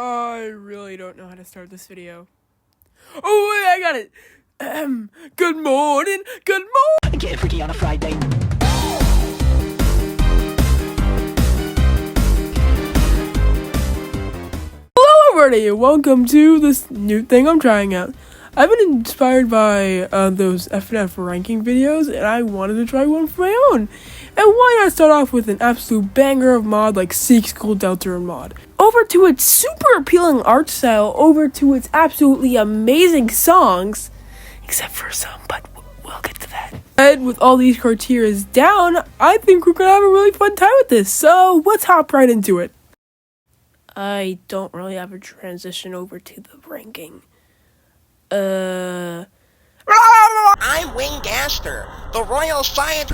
I really don't know how to start this video. Oh, wait, I got it. Good morning. Get freaky on a Friday. Hello, everybody, and welcome to this new thing I'm trying out. I've been inspired by those FNF ranking videos, and I wanted to try one for my own. And why not start off with an absolute banger of mod like Seek School Deltarune mod? Over to its super appealing art style, over to its absolutely amazing songs, except for some, but we'll get to that. And with all these criteria down, I think we're gonna have a really fun time with this, so let's hop right into it. I don't really have a transition over to the ranking. I'm Wing Gaster, the Royal Science...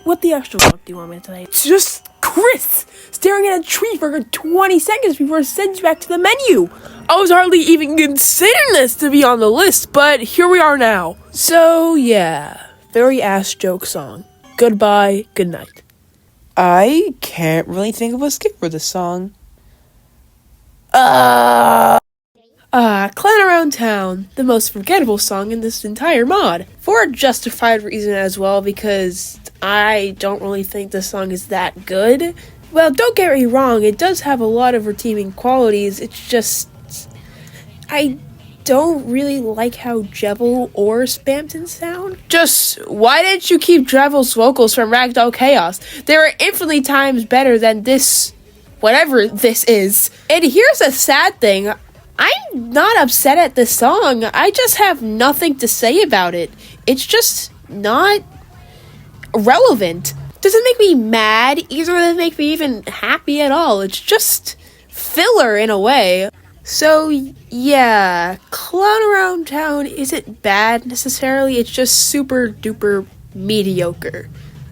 What the actual fuck do you want me to say? It's just Chris staring at a tree for 20 seconds before it sends you back to the menu. I was hardly even considering this to be on the list, but here we are now. So yeah, very ass joke song. Goodbye, good night. I can't really think of a skip for this song. Clan Around Town, the most forgettable song in this entire mod. For a justified reason as well, because I don't really think this song is that good. Well, don't get me wrong, it does have a lot of redeeming qualities, it's just... I don't really like how Jebel or Spamton sound. Just, why didn't you keep Jebel's vocals from Ragdoll Chaos? They were infinitely times better than this... whatever this is. And here's a sad thing. I'm not upset at this song. I just have nothing to say about it. It's just not relevant. Doesn't make me mad. Either doesn't make me even happy at all. It's just filler in a way. So yeah, Clown Around Town isn't bad necessarily. It's just super duper mediocre.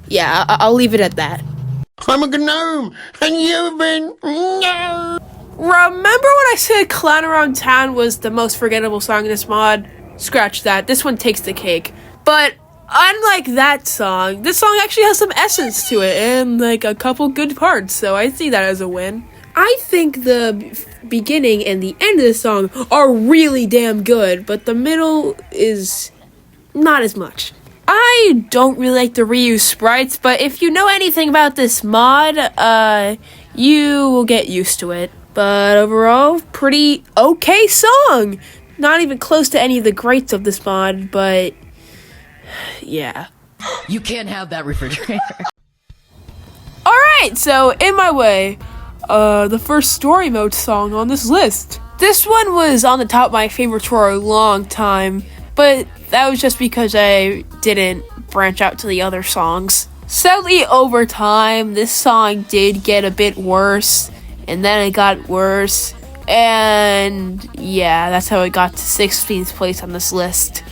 Yeah, I'll leave it at that. I'm a gnome, and you've been... No! Remember when I said Clown Around Town was the most forgettable song in this mod? Scratch that. This one takes the cake. But unlike that song, this song actually has some essence to it and like a couple good parts, so I see that as a win. I think the beginning and the end of the song are really damn good, but the middle is not as much. I don't really like the reuse sprites, but if you know anything about this mod, you will get used to it. But overall, pretty okay song. Not even close to any of the greats of this mod, but yeah. You can't have that refrigerator. Alright, so in my way, the first story mode song on this list. This one was on the top of my favorites for a long time, but that was just because I didn't branch out to the other songs. Sadly, over time, this song did get a bit worse, and then it got worse, and yeah, that's how it got to 16th place on this list.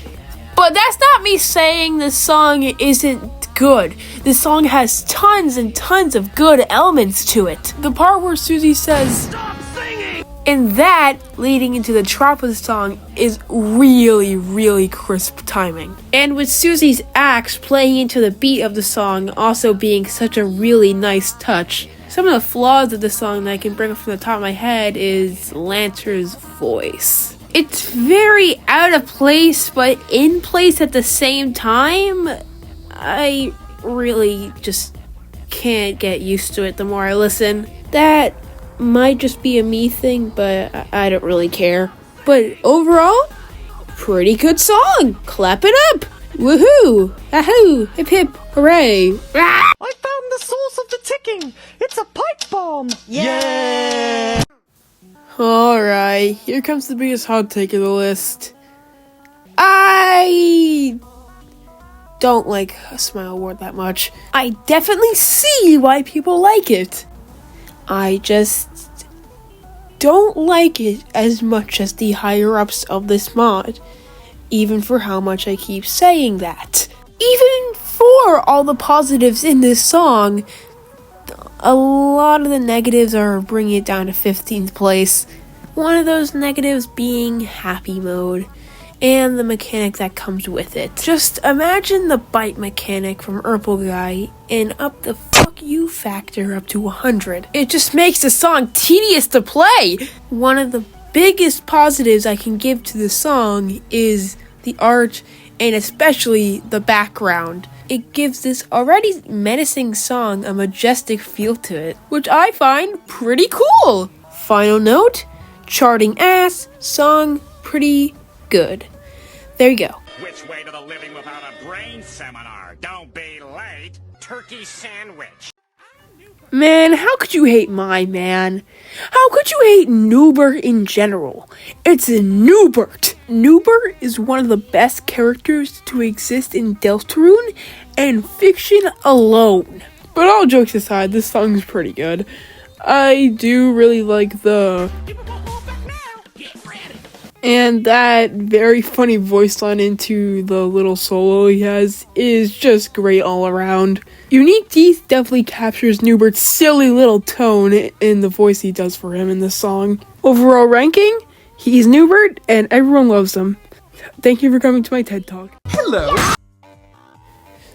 But that's not me saying this song isn't good. This song has tons and tons of good elements to it. The part where Susie says, "Stop singing!" and that, leading into the drop of the song, is really, really crisp timing. And with Susie's axe playing into the beat of the song also being such a really nice touch. Some of the flaws of the song that I can bring up from the top of my head is Lancer's voice. It's very out of place, but in place at the same time. I really just can't get used to it the more I listen. That might just be a me thing, but I don't really care. But overall, pretty good song. Clap it up. Woohoo! Ahoo! Hip hip! Hooray! Ah! I found the source of the ticking! It's a pipe bomb! Yeah! Alright, here comes the biggest hot take of the list. I don't like Smile Award that much. I definitely see why people like it. I just don't like it as much as the higher-ups of this mod. Even for how much I keep saying that. Even for all the positives in this song, a lot of the negatives are bringing it down to 15th place. One of those negatives being happy mode. and the mechanic that comes with it. Just imagine the bite mechanic from Urple Guy and up the fuck you factor up to 100. It just makes the song tedious to play. One of the biggest positives I can give to the song is the art and especially the background. It gives this already menacing song a majestic feel to it, which I find pretty cool. Final note, charting ass, song pretty good. There you go. Which way to the living without a brain seminar? Don't be late. Turkey sandwich. Man, how could you hate my man? How could you hate Newbert in general? It's a Newbert. Newbert is one of the best characters to exist in Deltarune and fiction alone. But all jokes aside, this song is pretty good. I do really like and that very funny voice line into the little solo he has is just great all around. Unique Teeth definitely captures Newbert's silly little tone in the voice he does for him in this song. Overall ranking, he's Newbert and everyone loves him. Thank you for coming to my TED Talk. Hello.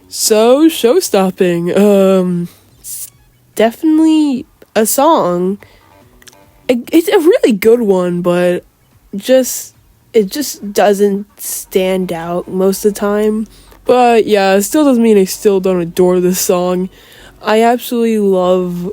So, show-stopping. Definitely a song. It's a really good one, but it just doesn't stand out most of the time. But yeah, it still doesn't mean I still don't adore this song. I absolutely love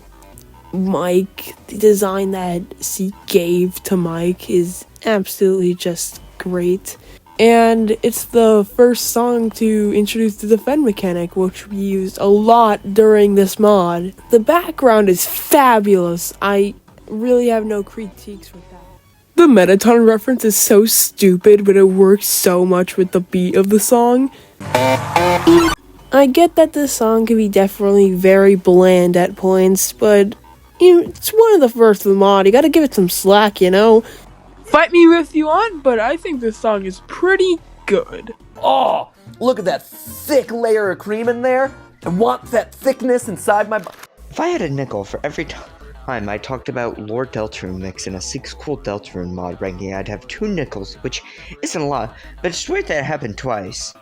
Mike. The design that C gave to Mike is absolutely just great. And it's the first song to introduce the defend mechanic, which we used a lot during this mod. The background is fabulous. I really have no critiques with that. The Metaton reference is so stupid, but it works so much with the beat of the song. I get that this song can be definitely very bland at points, but it's one of the first of the mod. You gotta give it some slack, you know? Fight me if you want, but I think this song is pretty good. Oh, look at that thick layer of cream in there. I want that thickness inside my butt. If I had a nickel for every time I talked about Lord Deltarune mix in a 6 cool Deltarune mod ranking, I'd have 2 nickels, which isn't a lot, but it's weird that it happened twice.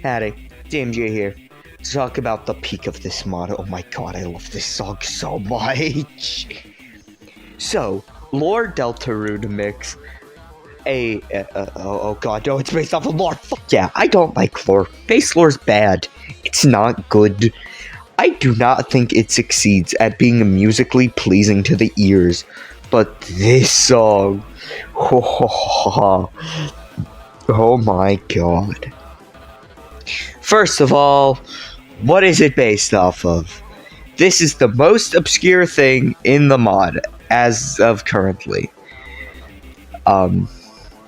Howdy, DMG here, to talk about the peak of this mod. Oh my god, I love this song so much. So, Lord Deltarune mix, oh god, no, it's based off of lore. Fuck yeah, I don't like lore. Base lore's bad. It's not good. I do not think it succeeds at being musically pleasing to the ears, but this song, oh my god. First of all, what is it based off of? This is the most obscure thing in the mod, as of currently.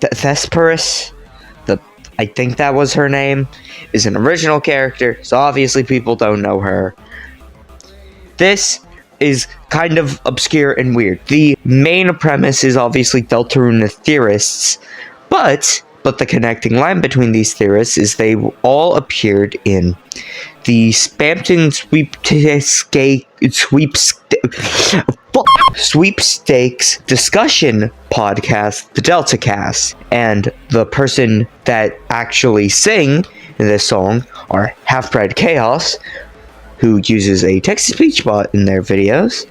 Thesperus, I think that was her name, is an original character, so obviously people don't know her. This is kind of obscure and weird. The main premise is obviously Deltarune theorists, but the connecting line between these theorists is they all appeared in the Spampton sweepstakes discussion podcast, the Delta Cast, and the person that actually sing in this song are Half-Bred Chaos, who uses a text-to-speech bot in their videos,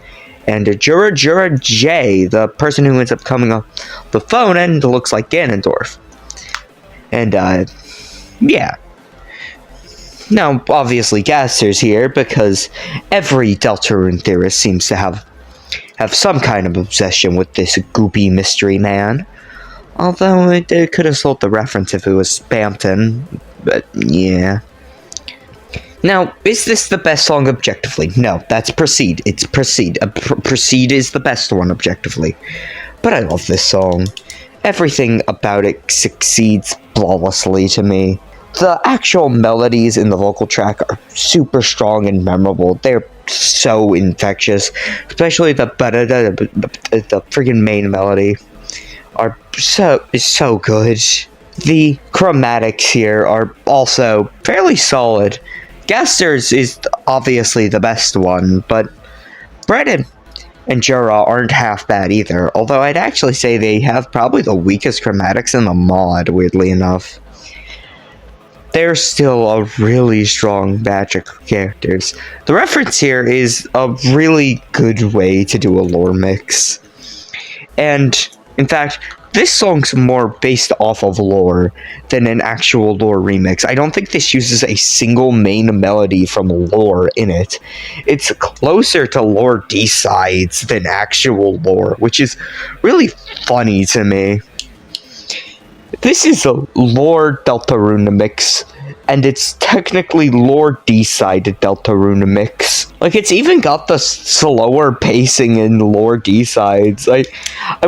and Jura J, the person who ends up coming off the phone and looks like Ganondorf. And, yeah. Now, obviously, Gaster's here because every Deltarune theorist seems to have some kind of obsession with this goopy mystery man. Although it could have sold the reference if it was Spampton, but yeah. Now, is this the best song objectively? No, that's Proceed. It's Proceed. Proceed is the best one objectively. But I love this song. Everything about it succeeds flawlessly to me. The actual melodies in the vocal track are super strong and memorable. They're so infectious, especially the freaking main melody is so good. The chromatics here are also fairly solid. Gaster's is obviously the best one, but Brennan, and Jura aren't half bad either, although I'd actually say they have probably the weakest chromatics in the mod, weirdly enough. They're still a really strong batch of characters. The reference here is a really good way to do a lore mix. And, in fact, this song's more based off of lore than an actual lore remix. I don't think this uses a single main melody from lore in it. It's closer to lore D-sides than actual lore, which is really funny to me. This is a lore Deltarune mix, and it's technically lore D-side Deltarune mix. Like, it's even got the slower pacing in lore D-sides. I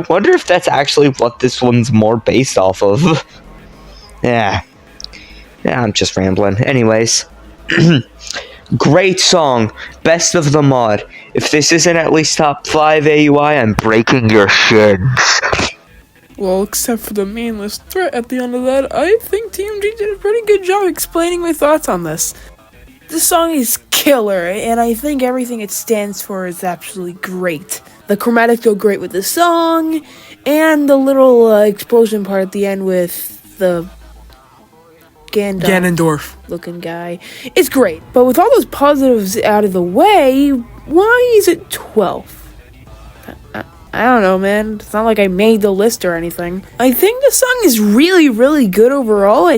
wonder if that's actually what this one's more based off of. Yeah, I'm just rambling. Anyways. Great song. Best of the mod. If this isn't at least top 5 AUI, I'm breaking your shins. Well, except for the meaningless threat at the end of that, I think TMG did a pretty good job explaining my thoughts on this. This song is killer, and I think everything it stands for is absolutely great. The chromatics go great with the song, and the little explosion part at the end with the Ganondorf looking guy is great. But with all those positives out of the way, why is it 12? I don't know, man. It's not like I made the list or anything. I think the song is really, really good overall.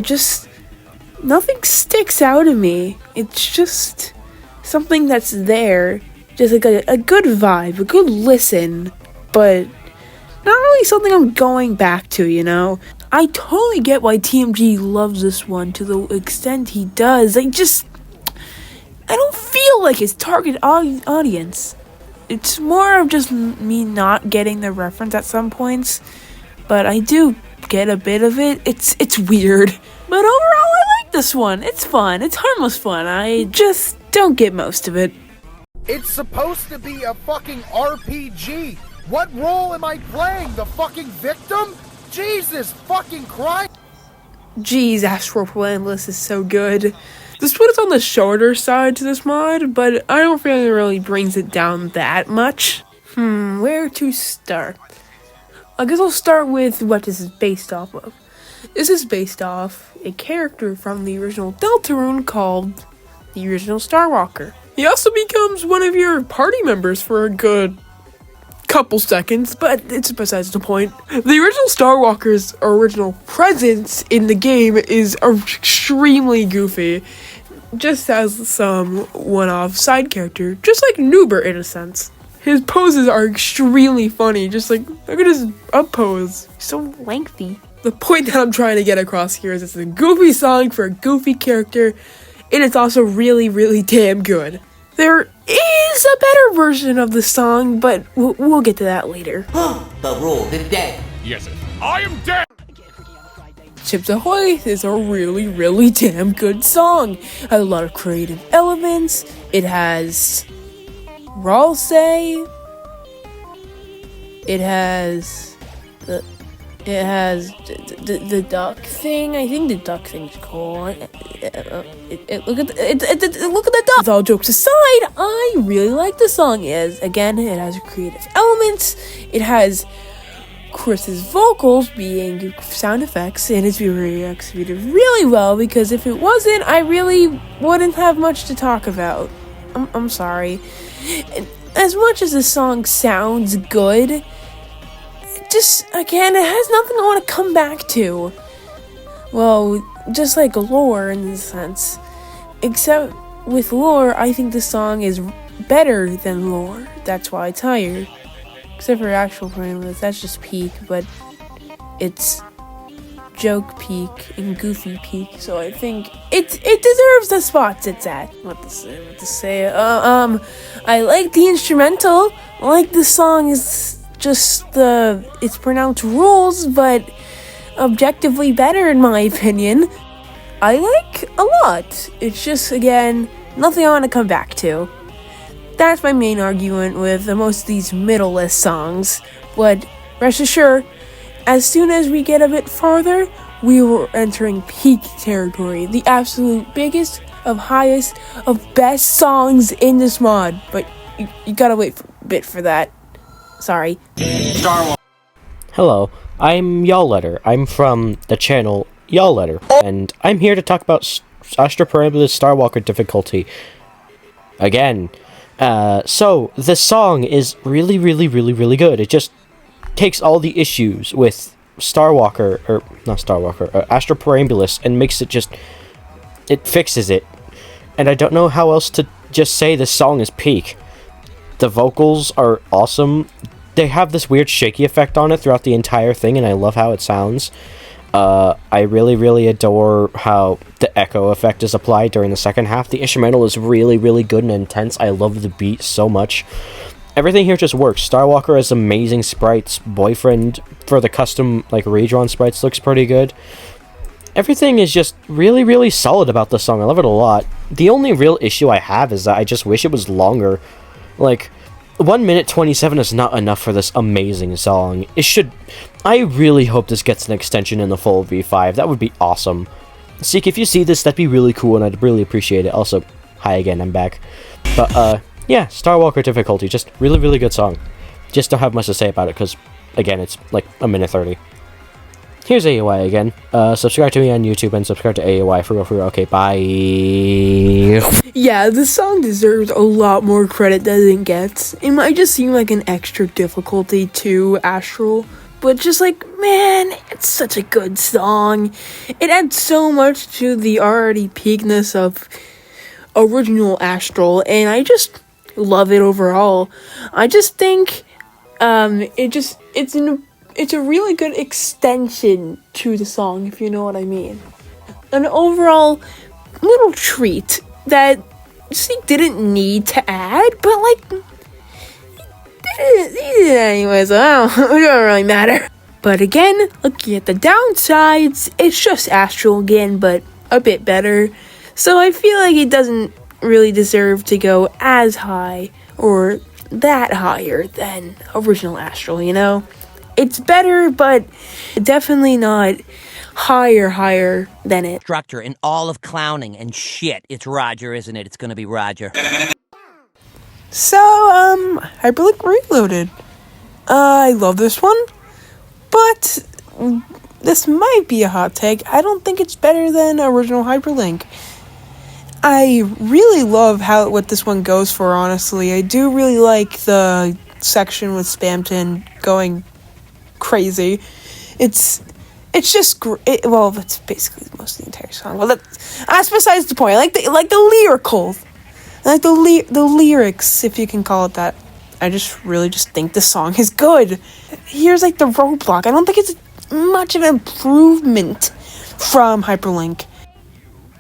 Nothing sticks out to me. It's just something that's there. Just like a good vibe, a good listen, but not really something I'm going back to, you know? I totally get why TMG loves this one to the extent he does. I don't feel like his target audience. It's more of just me not getting the reference at some points, but I do get a bit of it. It's weird. But overall, I like this one. It's fun. It's harmless fun. I just don't get most of it. It's supposed to be a fucking RPG. What role am I playing? The fucking victim? Jesus fucking Christ! Jeez, Astral Landless is so good. This one is on the shorter side to this mod, but I don't feel it really brings it down that much. Where to start? I guess I'll start with what this is based off of. This is based off a character from the original Deltarune called the original Starwalker. He also becomes one of your party members for a good couple seconds, but it's besides the point. The original Starwalker's original presence in the game is extremely goofy, just as some one-off side character, just like Noober in a sense. His poses are extremely funny, just like, look at his up pose, so lengthy. The point that I'm trying to get across here is it's a goofy song for a goofy character, and it's also really, really damn good. There is a better version of the song, but we'll get to that later. The rule of the day. Yes, I am dead! Chips Ahoy is a really, really damn good song. It has a lot of creative elements. It has Ralse. It has the duck thing. I think the duck thing's cool. Look at the duck. With all jokes aside, I really like the song. It has creative elements. It has Chris's vocals being sound effects, and it's being executed really well, because if it wasn't, I really wouldn't have much to talk about. I'm sorry. As much as the song sounds good, again, it has nothing I want to come back to. Well, just like lore in a sense. Except with lore, I think the song is better than lore. That's why it's higher. Except for actual parameters, that's just peak, but it's joke peak and goofy peak, so I think it deserves the spots it's at. What to say? I like the instrumental. I like the song is just it's pronounced rules, but objectively better in my opinion. I like a lot. It's just, again, nothing I want to come back to. That's my main argument with most of these middle list songs, but rest assured, as soon as we get a bit farther, we were entering peak territory, the absolute biggest of highest of best songs in this mod, but you gotta wait a bit for that. Sorry. Hello, I'm Y'all Letter. I'm from the channel Y'all Letter, and I'm here to talk about Astra Perambula's Starwalker difficulty. Again. So, the song is really, really, really, really good. It just takes all the issues with Astra Perambulus, and makes it just... It fixes it. And I don't know how else to just say this song is peak. The vocals are awesome. They have this weird shaky effect on it throughout the entire thing, and I love how it sounds. I really, really adore how the echo effect is applied during the second half. The instrumental is really, really good and intense. I love the beat so much. Everything here just works. Starwalker has amazing sprites. Boyfriend for the custom, redrawn sprites looks pretty good. Everything is just really, really solid about the song. I love it a lot. The only real issue I have is that I just wish it was longer. 1 minute 27 is not enough for this amazing song. I really hope this gets an extension in the full V5. That would be awesome. Seek, if you see this, that'd be really cool, and I'd really appreciate it. Also, hi again, I'm back. But, yeah, Starwalker difficulty, just really, really good song. Just don't have much to say about it, because, again, it's a minute 30. Here's AOI again. Subscribe to me on YouTube and subscribe to AOI for real. Okay, bye. Yeah, the song deserves a lot more credit than it gets. It might just seem like an extra difficulty to Astral, but just man, it's such a good song. It adds so much to the already peakness of original Astral, and I just love it overall. I just think, it's a really good extension to the song, if you know what I mean. An overall little treat that Seek didn't need to add, but he did it anyway, so it don't really matter. But again, looking at the downsides, it's just Astral again, but a bit better. So I feel like it doesn't really deserve to go as high or that higher than original Astral, you know? It's better, but definitely not higher than it. Structure in all of clowning and shit. It's Roger, isn't it? It's gonna be Roger. So, Hyperlink Reloaded. I love this one, but this might be a hot take. I don't think it's better than original Hyperlink. I really love what this one goes for, honestly. I do really like the section with Spamton going crazy. It's just well, that's basically most of the entire song. Well, that's besides the point. I like the lyricals. I like the lyrics, if you can call it that. I just really think the song is good. Here's the roadblock. I don't think it's much of an improvement from Hyperlink,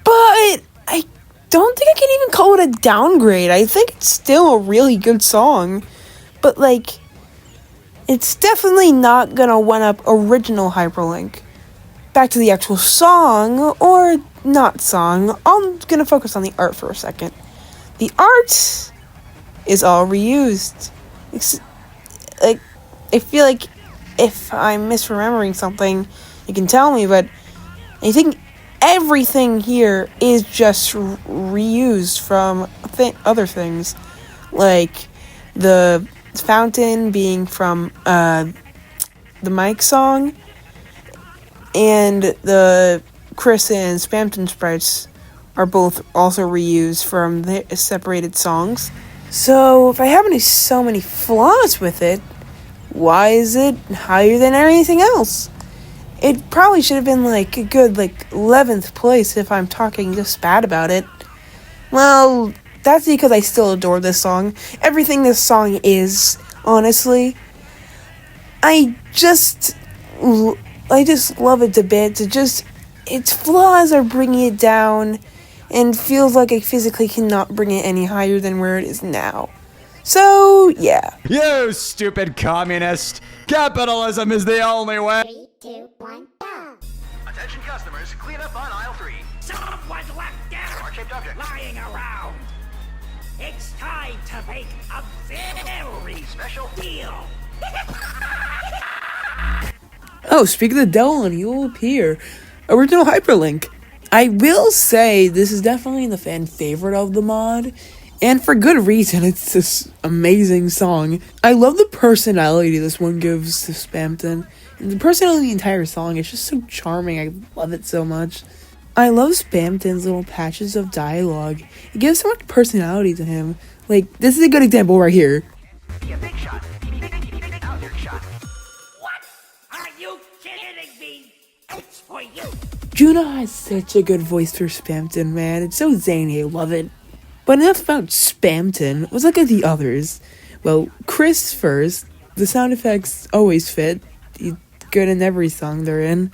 but I don't think I can even call it a downgrade. I think it's still a really good song, but it's definitely not gonna one-up original Hyperlink. Back to the actual song, or not song, I'm gonna focus on the art for a second. The art is all reused. I feel like if I'm misremembering something, you can tell me, but I think everything here is just reused from other things. The fountain being from the Mike song, and the Chris and Spamton sprites are both also reused from the separated songs. So if I have so many flaws with it, why is it higher than anything else? It probably should have been a good 11th place if I'm talking just bad about it. Well, that's because I still adore this song. Everything this song is, honestly. I just love it to bits. Its flaws are bringing it down, and feels like I physically cannot bring it any higher than where it is now. So, yeah. You stupid communist! Capitalism is the only way! 3, 2, 1, go! Attention customers, clean up on aisle 3. Someone's left there! Smart-shaped object. Lying around! It's time to make a very Special deal! Oh, speak of the devil and he will appear. Original Hyperlink. I will say this is definitely the fan favorite of the mod. And for good reason, it's this amazing song. I love the personality this one gives to Spampton. And the personality of the entire song is just so charming. I love it so much. I love Spampton's little patches of dialogue. It gives so much personality to him. Like, this is a good example right here. Be a big shot. Out there, shot. What? Are you kidding me? It's for you. Juno has such a good voice for Spampton, man. It's so zany, I love it. But enough about Spampton. Let's look at the others. Well, Chris first. The sound effects always fit. He's good in every song they're in.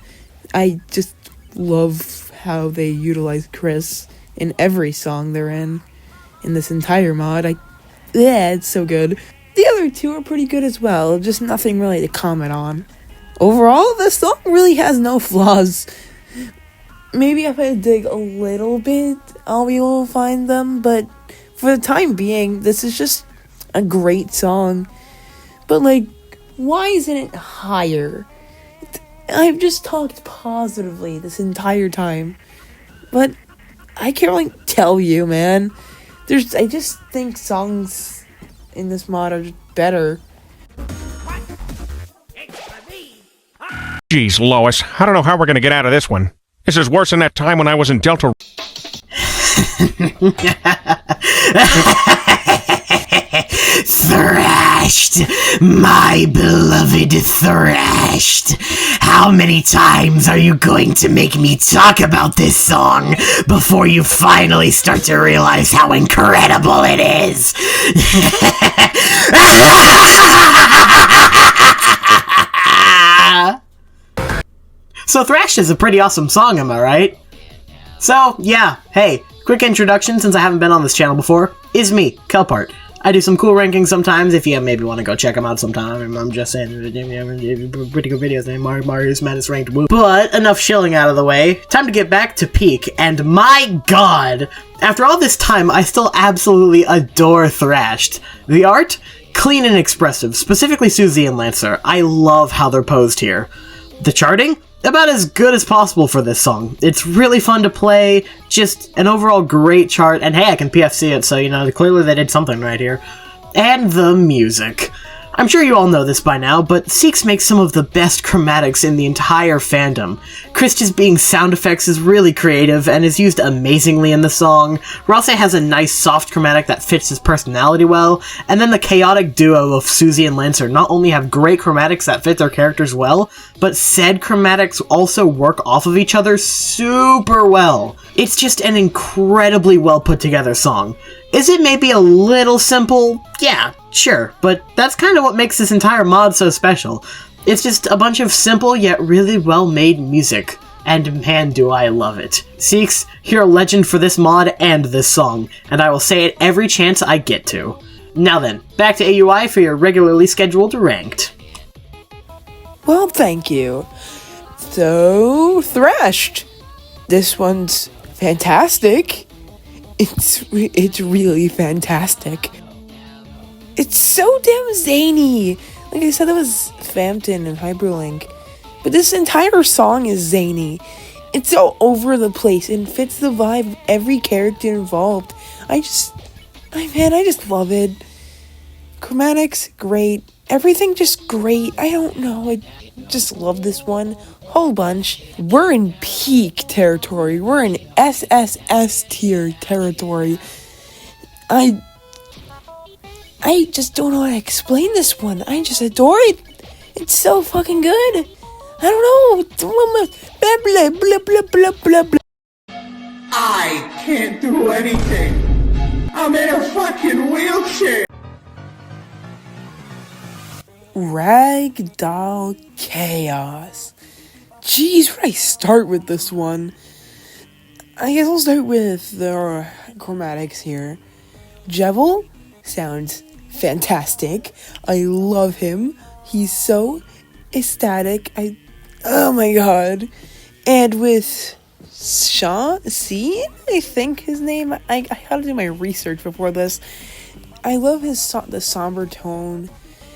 I just love how they utilize Chris in every song they're in this entire mod. Yeah, it's so good. The other two are pretty good as well, just nothing really to comment on. Overall, the song really has no flaws. Maybe if I dig a little bit, I'll be able to find them, but for the time being, this is just a great song. But like, why isn't it higher? I've just talked positively this entire time, but I can't really tell you, man. I just think songs in this mod are just better. Jeez, Lois, I don't know how we're gonna get out of this one. This is worse than that time when I was in Deltarune. Thrashed! My beloved Thrashed! How many times are you going to make me talk about this song before you finally start to realize how incredible it is? So Thrashed is a pretty awesome song, am I right? So, yeah, hey, quick introduction since I haven't been on this channel before, is me, Kelpart. I do some cool rankings sometimes if you maybe want to go check them out sometime. I'm just saying, pretty good videos named Mario's Madness Ranked Woo. But enough shilling out of the way, time to get back to Peak, and my god! After all this time, I still absolutely adore Thrashed. The art? Clean and expressive, specifically Susie and Lancer. I love how they're posed here. The charting? About as good as possible for this song. It's really fun to play, just an overall great chart, and hey, I can PFC it, so, you know, clearly they did something right here. And the music. I'm sure you all know this by now, but Seeks makes some of the best chromatics in the entire fandom. Chris just being sound effects is really creative and is used amazingly in the song. Rase has a nice soft chromatic that fits his personality well, and then the chaotic duo of Susie and Lancer not only have great chromatics that fit their characters well, but said chromatics also work off of each other super well. It's just an incredibly well put together song. Is it maybe a little simple? Yeah, sure, but that's kind of what makes this entire mod so special. It's just a bunch of simple yet really well made music. And man, do I love it. Seeks, you're a legend for this mod and this song, and I will say it every chance I get to. Now then, back to AUI for your regularly scheduled ranked. Well, thank you. So, Thrashed. This one's fantastic. It's really fantastic. It's so damn zany. Like I said, it was Phantom and Hyperlink. But this entire song is zany. It's so over the place and fits the vibe of every character involved. I just love it. Chromatics, great. Everything just great. I don't know. I just love this one. Whole bunch. We're in peak territory. We're in SSS tier territory. I just don't know how to explain this one. I just adore it. It's so fucking good. I don't know. Blah, blah, blah, blah, blah, blah. I can't do anything. I'm in a fucking wheelchair. Ragdoll Chaos. Jeez, where do I start with this one? I guess I'll start with the chromatics here. Jevil sounds fantastic. I love him. He's so ecstatic. Oh my god. And with Sean, I think his name. I had to do my research before this. I love the somber tone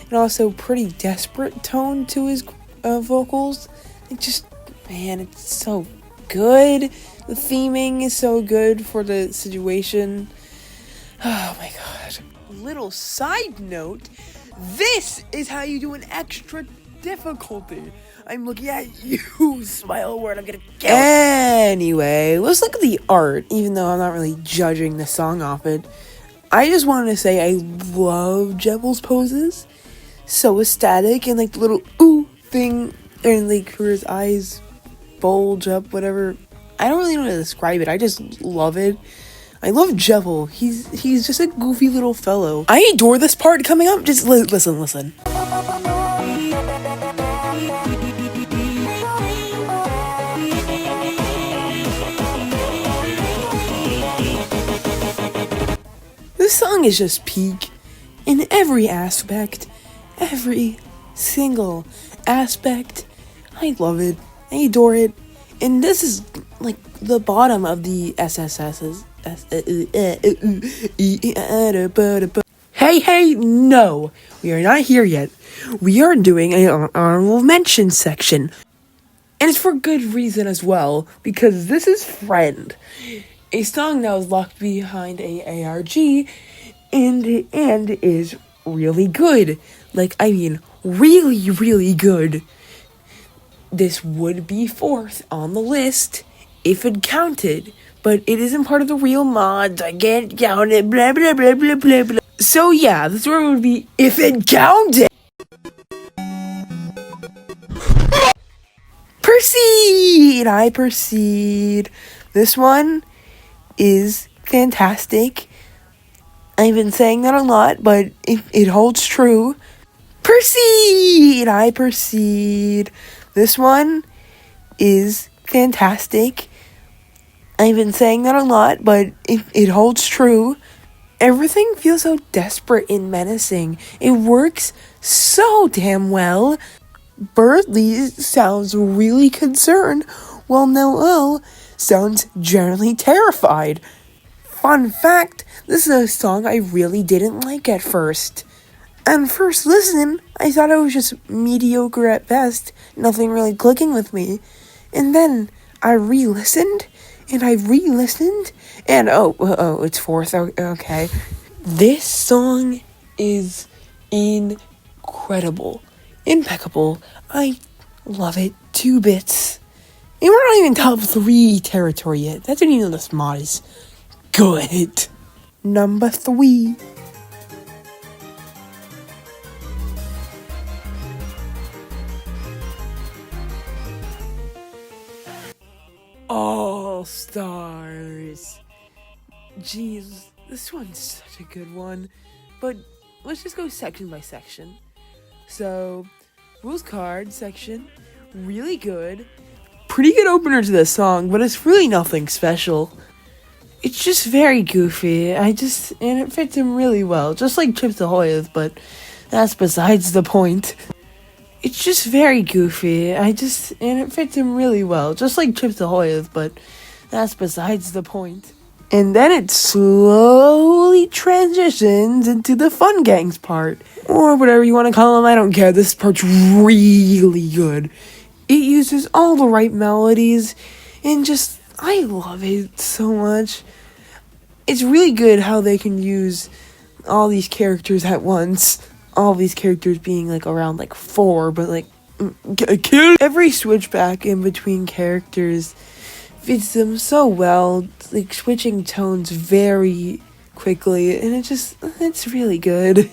and also pretty desperate tone to his vocals. It just, man, it's so good. The theming is so good for the situation. Oh my god. Little side note, this is how you do an extra difficulty. I'm looking at you, smile word, I'm gonna kill it. Anyway, let's look at the art, even though I'm not really judging the song off it. I just wanted to say I love Jebel's poses. So ecstatic, and like the little ooh thing, and like where his eyes bulge up, whatever. I don't really know how to describe it. I just love it. I love Jebel. He's just a goofy little fellow. I adore this part coming up. Just listen. This song is just peak in every aspect. Every single aspect. I love it. I adore it. And this is like the bottom of the SSS's. Hey, no. We are not here yet. We are doing an honorable mention section. And it's for good reason as well, because this is Friend, a song that was locked behind a ARG and is really good. Like, I mean, really, really good. This would be 4th on the list if it counted, but it isn't part of the real mods. I can't count it, blah, blah, blah, blah, blah, blah. So yeah, this one would be if it counted. I proceed. This one is fantastic. I've been saying that a lot, but it holds true. I proceed. This one is fantastic. I've been saying that a lot, but it holds true. Everything feels so desperate and menacing. It works so damn well. Birdley sounds really concerned, while Noel sounds generally terrified. Fun fact, this is a song I really didn't like at first. On first listen, I thought it was just mediocre at best, nothing really clicking with me. And then I re-listened, and it's 4th, okay. This song is incredible, impeccable. I love it 2 bits. And we're not even top 3 territory yet. That's not even this mod is good. Number 3. All Stars. Jeez, this one's such a good one. But let's just go section by section. So, rules card section, really good. Pretty good opener to this song, but it's really nothing special. It's just very goofy. And it fits him really well, just like Chips Ahoy's, but that's besides the point. It's just very goofy. And it fits him really well, just like Chips Ahoy's, but that's besides the point. And then it slowly transitions into the Fun Gangs part. Or whatever you want to call them, I don't care. This part's really good. It uses all the right melodies, and I love it so much. It's really good how they can use all these characters at once. All these characters being around 4, but every switchback in between characters fits them so well, switching tones very quickly, and it's really good.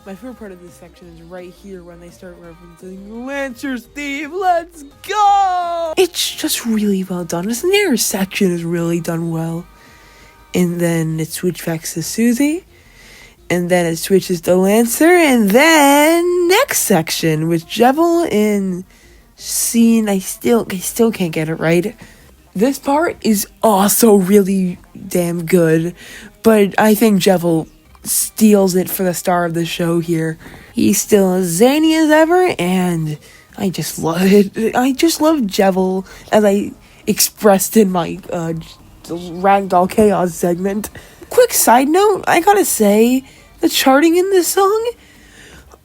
My favorite part of this section is right here when they start referencing Lancer's theme, let's go! It's just really well done. This entire section is really done well. And then it switches to Susie, and then it switches to Lancer, and then next section with Jebel and Scene. I still can't get it right. This part is also really damn good, but I think Jebel steals it for the star of the show here. He's still as zany as ever, and I just love it. I just love Jebel, as I expressed in my Ragdoll Chaos segment. Quick side note, I gotta say, the charting in this song,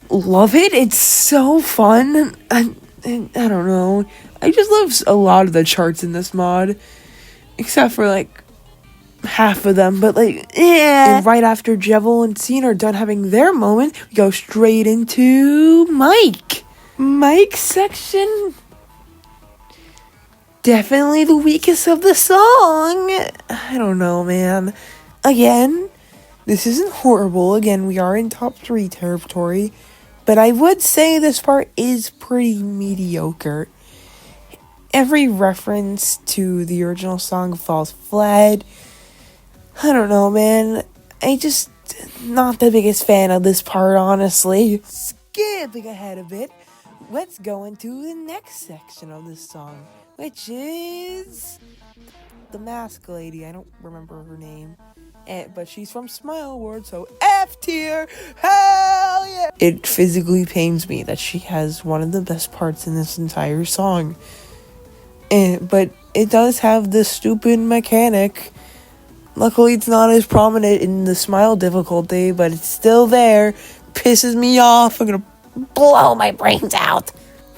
love it. It's so fun. I don't know. I just love a lot of the charts in this mod, except for half of them, but like, yeah. And right after Jevil and Cena are done having their moment, we go straight into Mike. Mike's section, definitely the weakest of the song. I don't know, man. Again, this isn't horrible. Again, we are in top 3 territory, but I would say this part is pretty mediocre. Every reference to the original song falls flat. I don't know, man. I just not the biggest fan of this part, honestly. Skipping ahead a bit, let's go into the next section of this song, which is the mask lady. I don't remember her name, but she's from Smile World, so F tier. Hell yeah! It physically pains me that she has one of the best parts in this entire song. But it does have this stupid mechanic. Luckily, it's not as prominent in the Smile difficulty, but it's still there. Pisses me off. I'm gonna blow my brains out.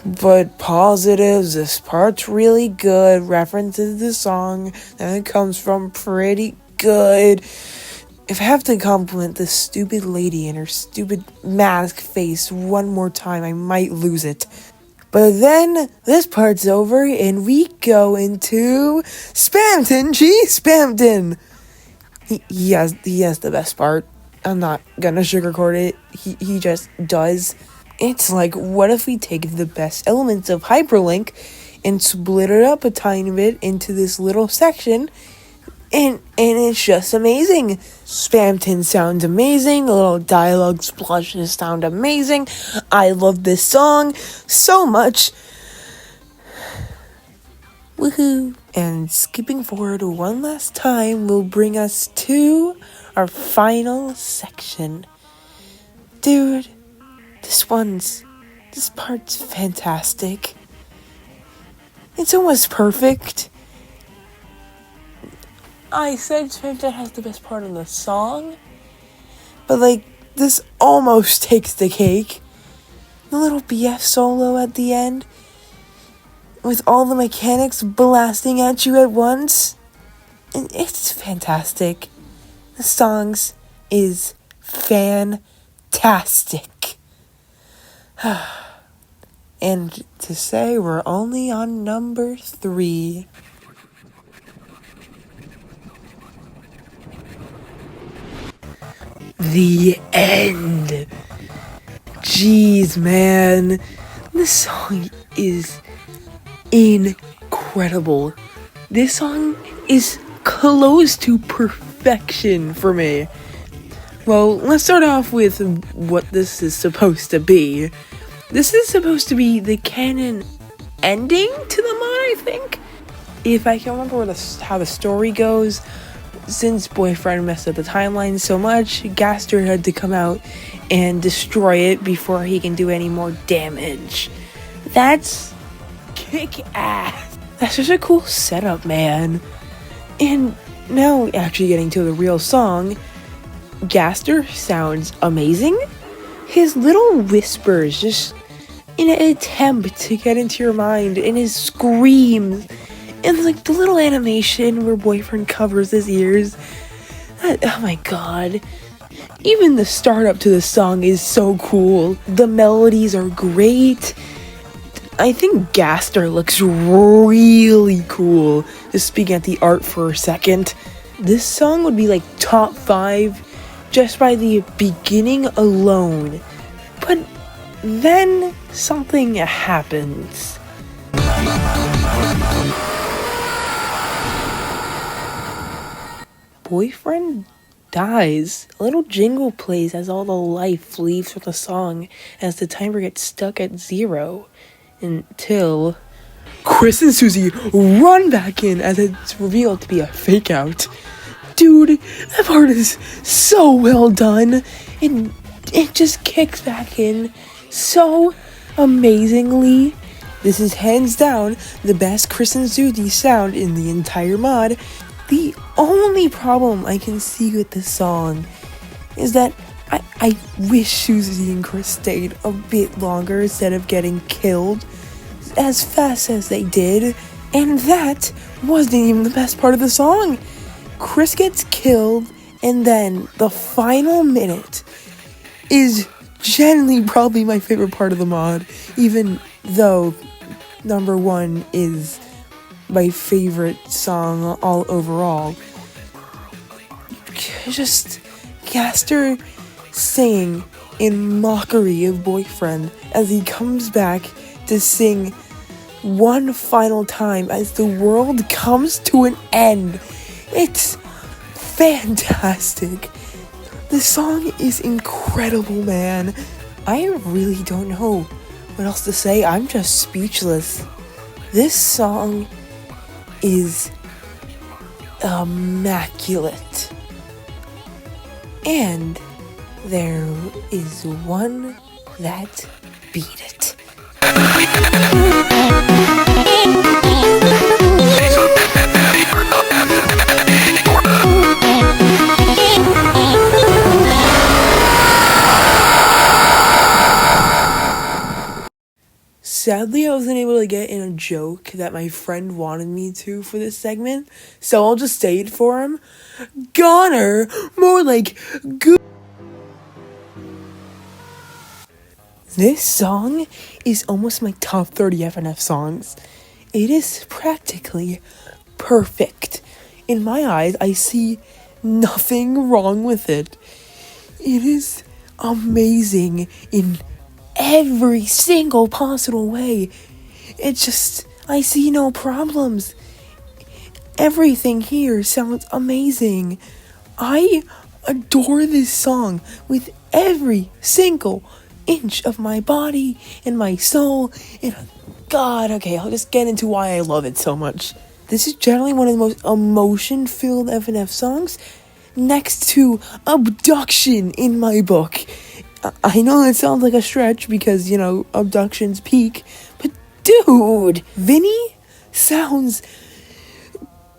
But positives, this part's really good. References the song that it comes from, pretty good. If I have to compliment this stupid lady and her stupid mask face one more time, I might lose it. But then, this part's over, and we go into Spamton G. Spamton. He has the best part. I'm not gonna sugarcoat it. He just does. It's like, what if we take the best elements of Hyperlink and split it up a tiny bit into this little section, and it's just amazing. Spamton sounds amazing. The little dialogue splashes sound amazing. I love this song so much. Woohoo! And skipping forward one last time will bring us to our final section. Dude, this part's fantastic. It's almost perfect. I said Spamton has the best part of the song, but like, this almost takes the cake. The little BF solo at the end, with all the mechanics blasting at you at once, and it's fantastic. The songs is fantastic. And to say we're only on number 3. The end. Jeez, man. This song is incredible. This song is close to perfection for me. Well, let's start off with what this is supposed to be. This is supposed to be the canon ending to the mod, I think. If I can remember how the story goes, since Boyfriend messed up the timeline so much, Gaster had to come out and destroy it before he can do any more damage. That's kick-ass. That's such a cool setup, man. And now, actually getting to the real song, Gaster sounds amazing. His little whispers, just in an attempt to get into your mind, and his screams, and like the little animation where Boyfriend covers his ears. Oh my god. Even the startup to the song is so cool. The melodies are great. I think Gaster looks really cool. Just speaking at the art for a second. This song would be like top 5 just by the beginning alone. But then something happens. Boyfriend dies. A little jingle plays as all the life leaves from the song as the timer gets stuck at 0 until Chris and Susie run back in as it's revealed to be a fake out. Dude, that part is so well done, and it just kicks back in so amazingly. This is hands down the best Chris and Susie sound in the entire mod. The only problem I can see with this song is that I wish Susie and Chris stayed a bit longer instead of getting killed as fast as they did, and that wasn't even the best part of the song. Chris gets killed, and then the final minute is generally probably my favorite part of the mod, even though number 1 is my favorite song all overall. Just Caster singing in mockery of Boyfriend as he comes back to sing one final time as the world comes to an end. It's fantastic. The song is incredible, man. I really don't know what else to say. I'm just speechless. This song is immaculate. And there is one that beat it. Sadly, I wasn't able to get in a joke that my friend wanted me to for this segment, so I'll just say it for him. Goner, more like good. This song is almost my top 30 FNF songs. It is practically perfect. In my eyes, I see nothing wrong with it. It is amazing in every single possible way. It's just, I see no problems. Everything here sounds amazing. I adore this song with every single inch of my body and my soul. And God, okay, I'll just get into why I love it so much. This is generally one of the most emotion-filled FNF songs, next to Abduction in my book. I know it sounds like a stretch because, Abduction's peak, but dude, Vinny sounds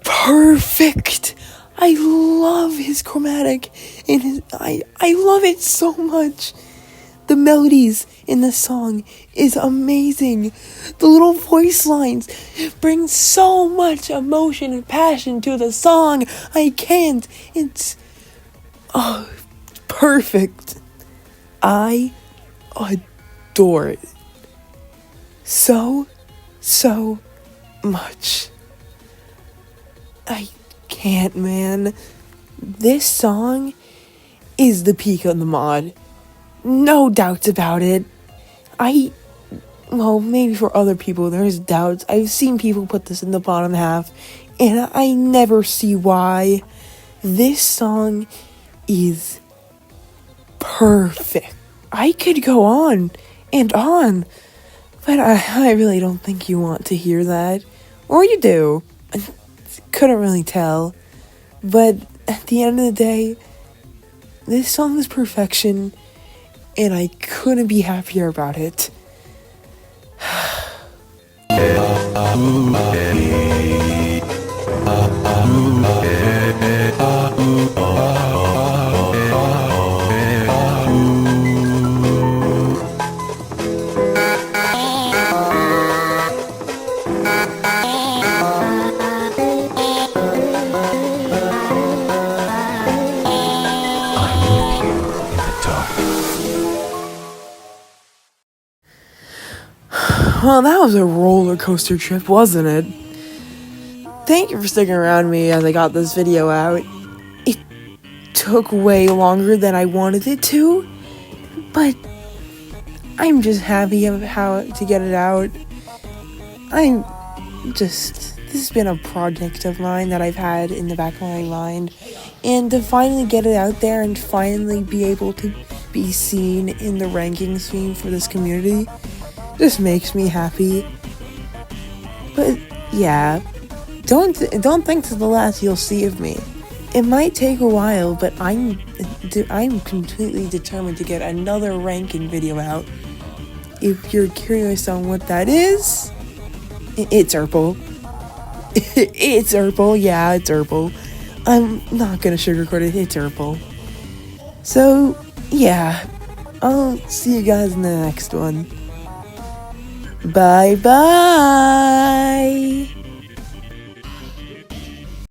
perfect. I love his chromatic and I love it so much. The melodies in the song is amazing. The little voice lines bring so much emotion and passion to the song. I can't. It's perfect. I adore it so much. I can't, man. This song is the peak of the mod. No doubts about it. Maybe for other people there's doubts. I've seen people put this in the bottom half, and I never see why. This song is perfect. I could go on and on, but I really don't think you want to hear that. Or you do. I couldn't really tell. But at the end of the day, this song is perfection, and I couldn't be happier about it. Well, that was a roller coaster trip, wasn't it? Thank you for sticking around with me as I got this video out. It took way longer than I wanted it to, but I'm just happy of how to get it out. This has been a project of mine that I've had in the back of my mind, and to finally get it out there and finally be able to be seen in the ranking scheme for this community just makes me happy. But yeah, don't think to the last you'll see of me. It might take a while, but I'm completely determined to get another ranking video out. If you're curious on what that is, it's Urple. It's Urple, yeah, it's Urple. I'm not gonna sugarcoat it, it's Urple. So, yeah, I'll see you guys in the next one. Bye bye!